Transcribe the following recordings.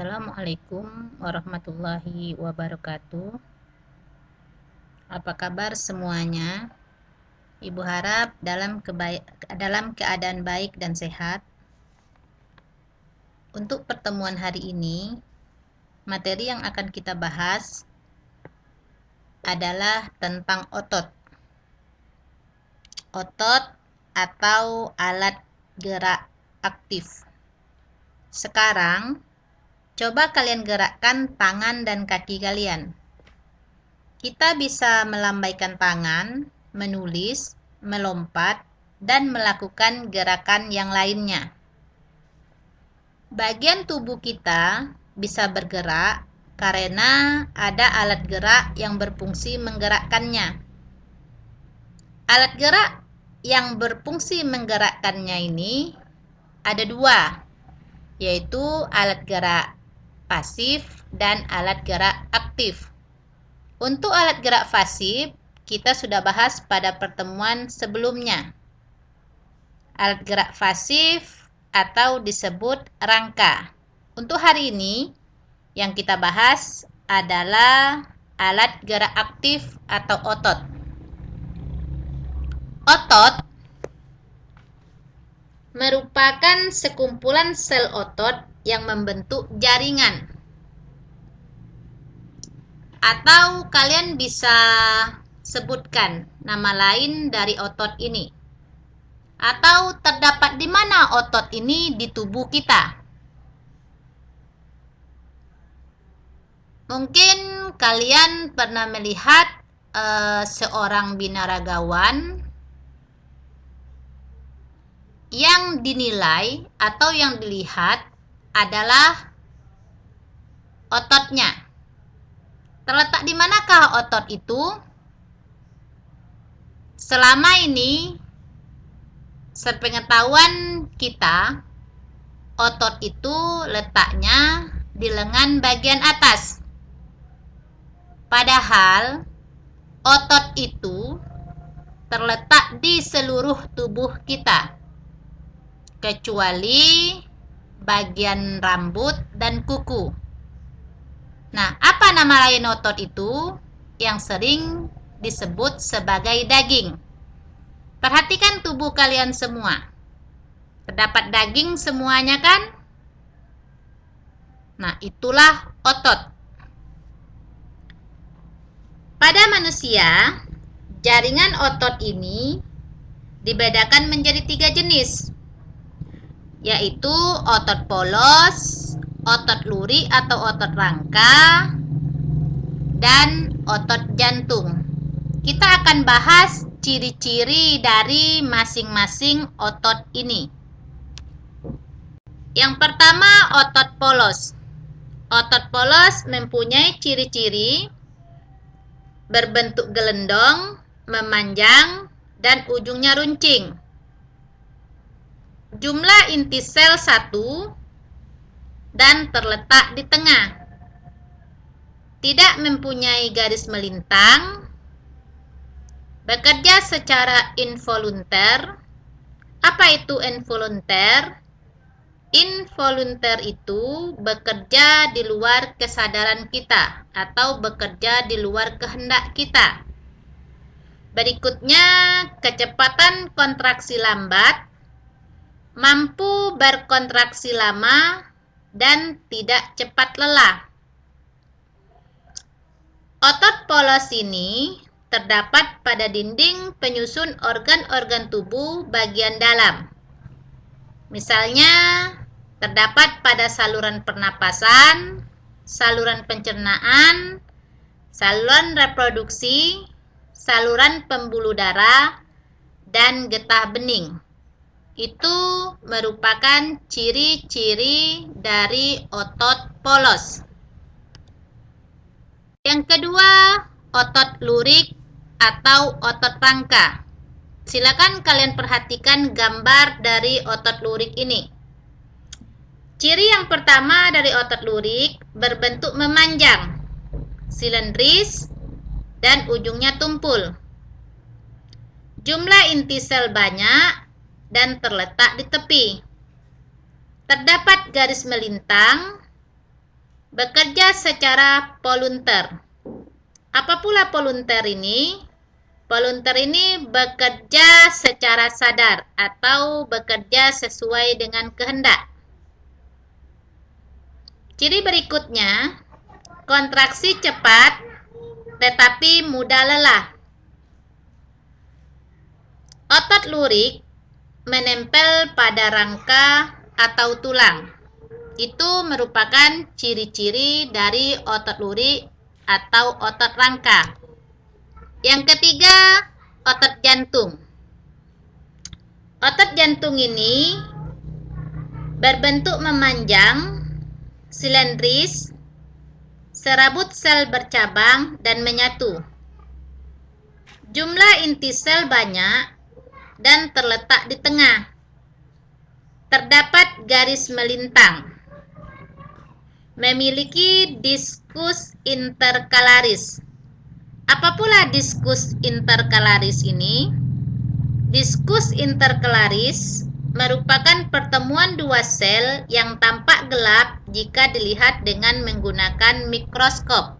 Assalamualaikum warahmatullahi wabarakatuh. Apa kabar semuanya? Ibu harap dalam keadaan baik dan sehat. Untuk pertemuan hari ini, materi yang akan kita bahas adalah tentang otot. Otot atau alat gerak aktif. Sekarang, coba kalian gerakkan tangan dan kaki kalian. Kita bisa melambaikan tangan, menulis, melompat, dan melakukan gerakan yang lainnya. Bagian tubuh kita bisa bergerak karena ada alat gerak yang berfungsi menggerakkannya. Alat gerak yang berfungsi menggerakkannya ini ada dua, yaitu alat gerak pasif dan alat gerak aktif. Untuk alat gerak pasif, kita sudah bahas pada pertemuan sebelumnya. Alat gerak pasif atau disebut rangka. Untuk hari ini, yang kita bahas adalah alat gerak aktif atau otot. Otot merupakan sekumpulan sel otot yang membentuk jaringan. Atau kalian bisa sebutkan nama lain dari otot ini. Atau terdapat di mana otot ini di tubuh kita. Mungkin kalian pernah melihat seorang binaragawan yang dinilai atau yang dilihat adalah ototnya. Terletak di manakah otot itu? Selama ini, sepengetahuan kita, otot itu letaknya di lengan bagian atas. Padahal, otot itu terletak di seluruh tubuh kita, kecuali bagian rambut dan kuku. Nah, apa nama lain otot itu yang sering disebut sebagai daging? Perhatikan tubuh kalian semua. Terdapat daging semuanya kan? Nah, itulah otot. Pada manusia, jaringan otot ini dibedakan menjadi 3 jenis, yaitu otot polos, otot lurik atau otot rangka, dan otot jantung. Kita akan bahas ciri-ciri dari masing-masing otot ini. Yang pertama, otot polos. Otot polos mempunyai ciri-ciri berbentuk gelendong, memanjang, dan ujungnya runcing. Jumlah inti sel 1 dan terletak di tengah. Tidak mempunyai garis melintang. Bekerja secara involunter. Apa itu involunter? Involunter itu bekerja di luar kesadaran kita atau bekerja di luar kehendak kita. Berikutnya, kecepatan kontraksi lambat, mampu berkontraksi lama, dan tidak cepat lelah. Otot polos ini terdapat pada dinding penyusun organ-organ tubuh bagian dalam. Misalnya, terdapat pada saluran pernapasan, saluran pencernaan, saluran reproduksi, saluran pembuluh darah, dan getah bening. Itu merupakan ciri-ciri dari otot polos. Yang kedua, otot lurik atau otot rangka. Silakan kalian perhatikan gambar dari otot lurik ini. Ciri yang pertama dari otot lurik berbentuk memanjang, silindris, dan ujungnya tumpul. Jumlah inti sel banyak dan terletak di tepi. Terdapat garis melintang bekerja secara volunteer. Apa pula volunteer ini? Volunteer ini bekerja secara sadar atau bekerja sesuai dengan kehendak. Ciri berikutnya, kontraksi cepat tetapi mudah lelah. Otot lurik menempel pada rangka atau tulang. Itu merupakan ciri-ciri dari otot lurik atau otot rangka. Yang ketiga, otot jantung. Otot jantung ini berbentuk memanjang, silindris, serabut sel bercabang dan menyatu. Jumlah inti sel banyak dan terletak di tengah. Terdapat garis melintang. Memiliki diskus interkalaris. Apa pula diskus interkalaris ini? Diskus interkalaris merupakan pertemuan dua sel yang tampak gelap jika dilihat dengan menggunakan mikroskop.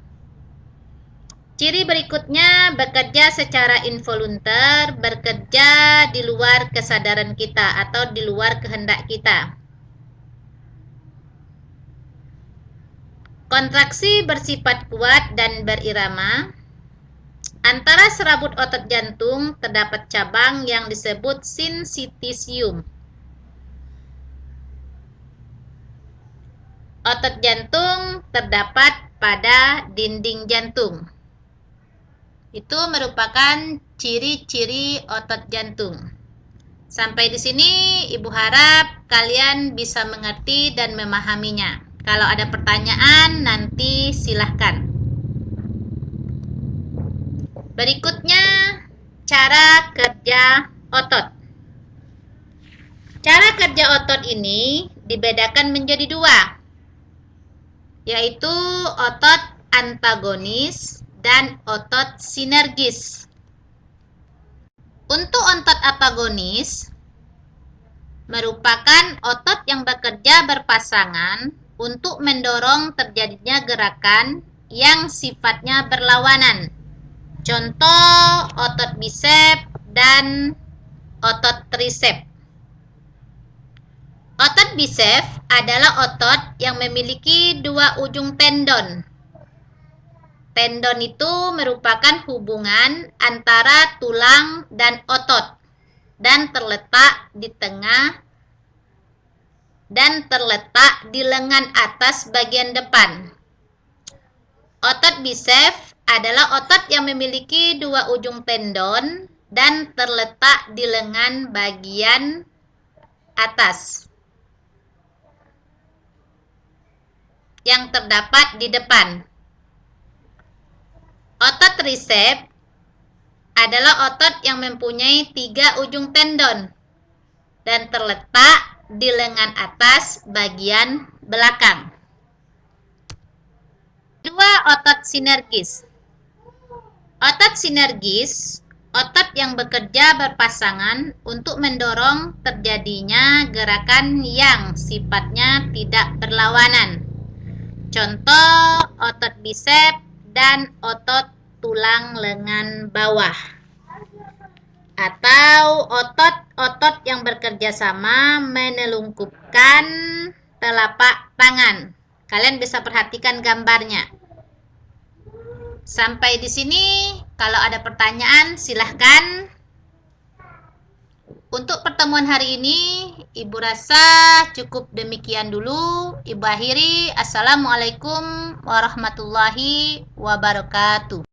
Ciri berikutnya, bekerja secara involunter, bekerja di luar kesadaran kita atau di luar kehendak kita. Kontraksi bersifat kuat dan berirama. Antara serabut otot jantung terdapat cabang yang disebut sinsitisium. Otot jantung terdapat pada dinding jantung. Itu merupakan ciri-ciri otot jantung. Sampai di sini Ibu harap kalian bisa mengerti dan memahaminya. Kalau ada pertanyaan nanti silahkan. Berikutnya, cara kerja otot. Cara kerja otot ini dibedakan menjadi dua, yaitu otot antagonis dan otot sinergis. Untuk otot antagonis merupakan otot yang bekerja berpasangan untuk mendorong terjadinya gerakan yang sifatnya berlawanan. Contoh otot bisep dan otot trisep. Otot bisep adalah otot yang memiliki dua ujung tendon. Tendon itu merupakan hubungan antara tulang dan otot dan terletak di tengah dan terletak di lengan atas bagian depan. Otot bisep adalah otot yang memiliki dua ujung tendon dan terletak di lengan bagian atas yang terdapat di depan. Otot trisep adalah otot yang mempunyai tiga ujung tendon dan terletak di lengan atas bagian belakang. Dua, otot sinergis. Otot sinergis, otot yang bekerja berpasangan untuk mendorong terjadinya gerakan yang sifatnya tidak berlawanan. Contoh otot bisep dan otot tulang lengan bawah. Atau otot-otot yang bekerja sama menelungkupkan telapak tangan. Kalian bisa perhatikan gambarnya. Sampai di sini, kalau ada pertanyaan silahkan. Untuk pertemuan hari ini, Ibu rasa cukup demikian dulu. Ibu akhiri. Assalamualaikum warahmatullahi wabarakatuh.